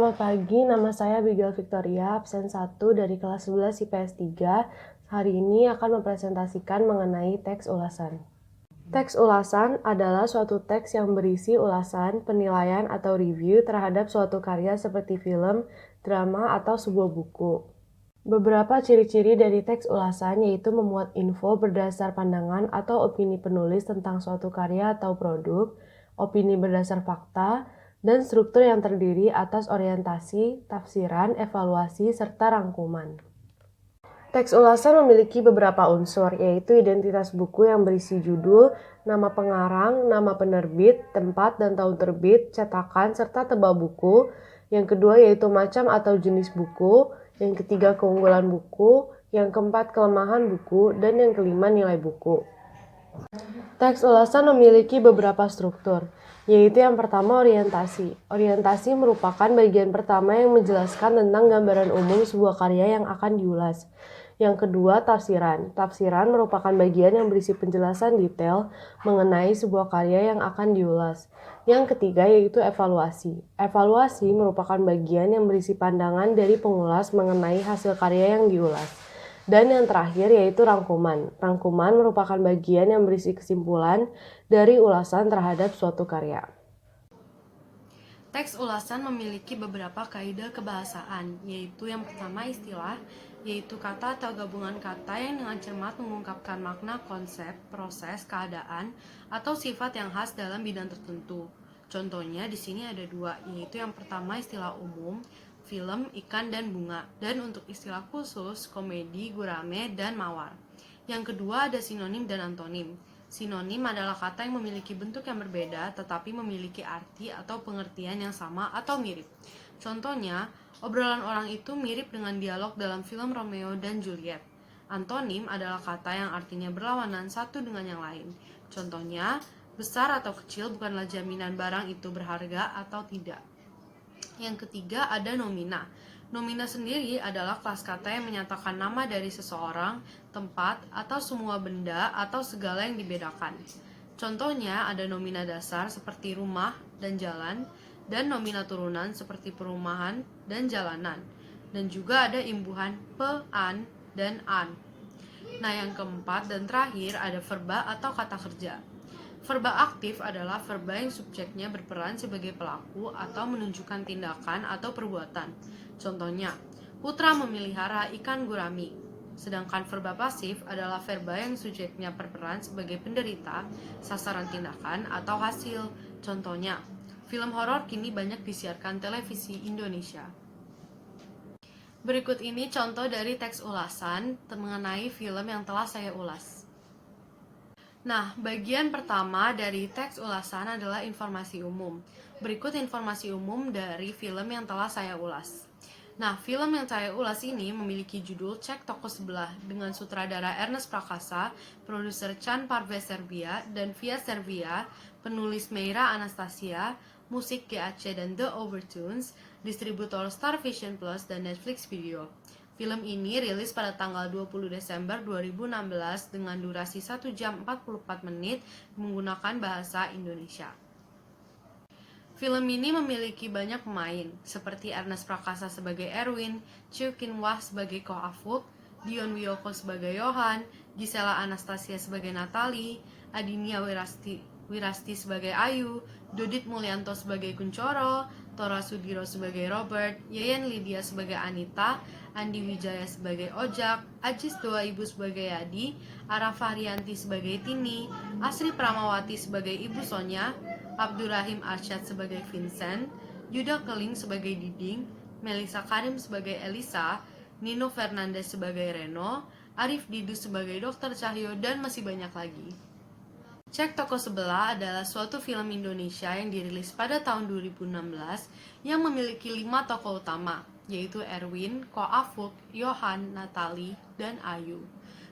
Selamat pagi, nama saya Abigail Victoria, absen 1 dari kelas 11 IPS 3. Hari ini akan mempresentasikan mengenai teks ulasan. Teks ulasan adalah suatu teks yang berisi ulasan, penilaian, atau review terhadap suatu karya seperti film, drama, atau sebuah buku. Beberapa ciri-ciri dari teks ulasan yaitu memuat info berdasar pandangan atau opini penulis tentang suatu karya atau produk, opini berdasar fakta, dan struktur yang terdiri atas orientasi, tafsiran, evaluasi, serta rangkuman. Teks ulasan memiliki beberapa unsur, yaitu identitas buku yang berisi judul, nama pengarang, nama penerbit, tempat dan tahun terbit, cetakan, serta tebal buku. Yang kedua yaitu macam atau jenis buku. Yang ketiga keunggulan buku. Yang keempat kelemahan buku. Dan yang kelima nilai buku. Teks ulasan memiliki beberapa struktur, yaitu yang pertama orientasi. Orientasi merupakan bagian pertama yang menjelaskan tentang gambaran umum sebuah karya yang akan diulas. Yang kedua, tafsiran. Tafsiran merupakan bagian yang berisi penjelasan detail mengenai sebuah karya yang akan diulas. Yang ketiga yaitu evaluasi. Evaluasi merupakan bagian yang berisi pandangan dari pengulas mengenai hasil karya yang diulas. Dan yang terakhir yaitu rangkuman. Rangkuman merupakan bagian yang berisi kesimpulan dari ulasan terhadap suatu karya. Teks ulasan memiliki beberapa kaidah kebahasaan, yaitu yang pertama istilah, yaitu kata atau gabungan kata yang dengan cermat mengungkapkan makna konsep, proses, keadaan, atau sifat yang khas dalam bidang tertentu. Contohnya di sini ada dua, yaitu yang pertama istilah umum, film, ikan, dan bunga, dan untuk istilah khusus, komedi, gurame, dan mawar. Yang kedua ada sinonim dan antonim. Sinonim adalah kata yang memiliki bentuk yang berbeda tetapi memiliki arti atau pengertian yang sama atau mirip. Contohnya, obrolan orang itu mirip dengan dialog dalam film Romeo dan Juliet. Antonim adalah kata yang artinya berlawanan satu dengan yang lain. Contohnya, besar atau kecil bukanlah jaminan barang itu berharga atau tidak. Yang ketiga ada nomina. Nomina sendiri adalah kelas kata yang menyatakan nama dari seseorang, tempat, atau semua benda atau segala yang dibedakan. Contohnya ada nomina dasar seperti rumah dan jalan, dan nomina turunan seperti perumahan dan jalanan. Dan juga ada imbuhan pe, an, dan an. Nah, yang keempat dan terakhir ada verba atau kata kerja. Verba aktif adalah verba yang subjeknya berperan sebagai pelaku atau menunjukkan tindakan atau perbuatan. Contohnya, Putra memelihara ikan gurami. Sedangkan verba pasif adalah verba yang subjeknya berperan sebagai penderita, sasaran tindakan, atau hasil. Contohnya, film horor kini banyak disiarkan televisi Indonesia. Berikut ini contoh dari teks ulasan mengenai film yang telah saya ulas. Nah, bagian pertama dari teks ulasan adalah informasi umum. Berikut informasi umum dari film yang telah saya ulas. Nah, film yang saya ulas ini memiliki judul Cek Toko Sebelah dengan sutradara Ernest Prakasa, produser Chan Parves Servia dan Via Servia, penulis Meira Anastasia, musik GAC dan The Overtones, distributor Star Vision Plus dan Netflix Video. Film ini rilis pada tanggal 20 Desember 2016 dengan durasi 1 jam 44 menit menggunakan bahasa Indonesia. Film ini memiliki banyak pemain, seperti Ernest Prakasa sebagai Erwin, Chiu Kin-wah sebagai Ko Ah-fook, Dion Wiyoko sebagai Johan, Gisela Anastasia sebagai Natalie, Adinia Wirasti sebagai Ayu, Dodit Mulyanto sebagai Kuncoro, Tora Sudiro sebagai Robert, Yeyen Lydia sebagai Anita, Andi Wijaya sebagai Ojak, Ajis Doa Ibu sebagai Yadi, Arafa Rianti sebagai Tini, Asri Pramawati sebagai Ibu Sonya, Abdurrahim Arsyad sebagai Vincent, Yuda Keling sebagai Diding, Melisa Karim sebagai Elisa, Nino Fernandez sebagai Reno, Arif Didu sebagai Dr. Cahyo, dan masih banyak lagi. Cek Toko Sebelah adalah suatu film Indonesia yang dirilis pada tahun 2016 yang memiliki 5 tokoh utama, yaitu Erwin, Ko Ah-fook, Johan, Natalie, dan Ayu.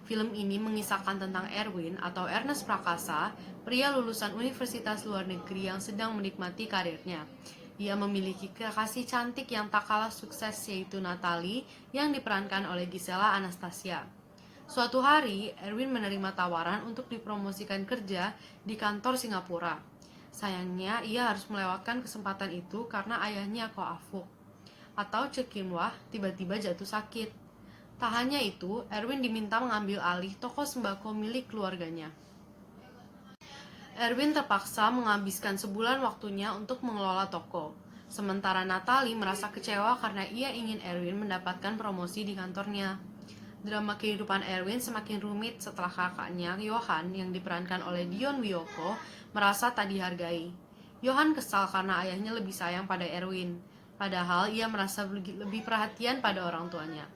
Film ini mengisahkan tentang Erwin atau Ernest Prakasa, pria lulusan universitas luar negeri yang sedang menikmati karirnya. Ia memiliki kekasih cantik yang tak kalah sukses yaitu Natalie yang diperankan oleh Gisela Anastasia. Suatu hari, Erwin menerima tawaran untuk dipromosikan kerja di kantor Singapura. Sayangnya, ia harus melewatkan kesempatan itu karena ayahnya Ko Ah-fook. atau Cekinwah tiba-tiba jatuh sakit. Tak hanya itu, Erwin diminta mengambil alih toko sembako milik keluarganya. Erwin terpaksa menghabiskan sebulan waktunya untuk mengelola toko. Sementara Natalie merasa kecewa karena ia ingin Erwin mendapatkan promosi di kantornya. Drama kehidupan Erwin semakin rumit setelah kakaknya, Johan, yang diperankan oleh Dion Wiyoko, merasa tak dihargai. Johan kesal karena ayahnya lebih sayang pada Erwin, padahal ia merasa lebih perhatian pada orang tuanya.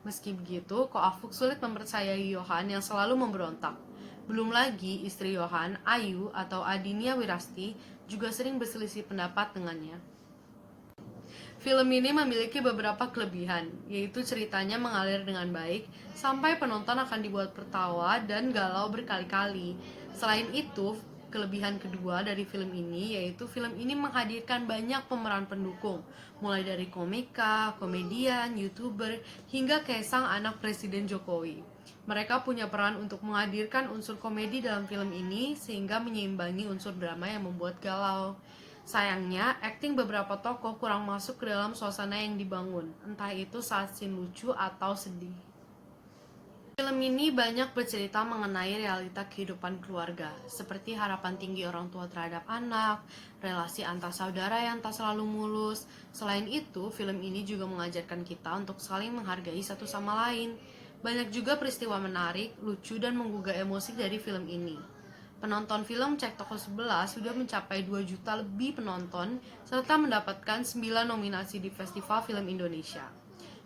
Meski begitu, Ko Afuk sulit mempercayai Johan yang selalu memberontak. Belum lagi, istri Johan, Ayu atau Adinia Wirasti, juga sering berselisih pendapat dengannya. Film ini memiliki beberapa kelebihan, yaitu ceritanya mengalir dengan baik, sampai penonton akan dibuat tertawa dan galau berkali-kali. Selain itu, kelebihan kedua dari film ini yaitu film ini menghadirkan banyak pemeran pendukung, mulai dari komika, komedian, youtuber, hingga kaisang anak Presiden Jokowi. Mereka punya peran untuk menghadirkan unsur komedi dalam film ini sehingga menyeimbangi unsur drama yang membuat galau. Sayangnya, akting beberapa tokoh kurang masuk ke dalam suasana yang dibangun, entah itu saat scene lucu atau sedih. Film ini banyak bercerita mengenai realita kehidupan keluarga, seperti harapan tinggi orang tua terhadap anak, relasi antar saudara yang tak selalu mulus. Selain itu, film ini juga mengajarkan kita untuk saling menghargai satu sama lain. Banyak juga peristiwa menarik, lucu, dan menggugah emosi dari film ini. Penonton film Cek Toko Sebelah sudah mencapai 2 juta lebih penonton serta mendapatkan 9 nominasi di Festival Film Indonesia.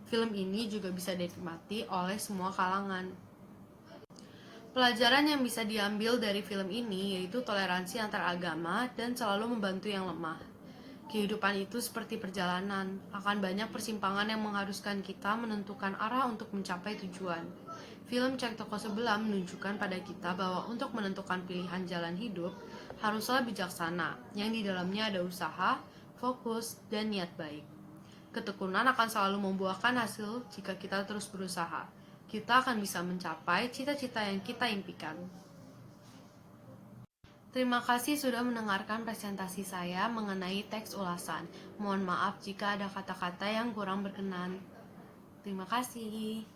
Film ini juga bisa dinikmati oleh semua kalangan. Pelajaran yang bisa diambil dari film ini yaitu toleransi antar agama dan selalu membantu yang lemah. Kehidupan itu seperti perjalanan, akan banyak persimpangan yang mengharuskan kita menentukan arah untuk mencapai tujuan. Film Cek Toko Sebelah menunjukkan pada kita bahwa untuk menentukan pilihan jalan hidup haruslah bijaksana, yang di dalamnya ada usaha, fokus, dan niat baik. Ketekunan akan selalu membuahkan hasil jika kita terus berusaha. Kita akan bisa mencapai cita-cita yang kita impikan. Terima kasih sudah mendengarkan presentasi saya mengenai teks ulasan. Mohon maaf jika ada kata-kata yang kurang berkenan. Terima kasih.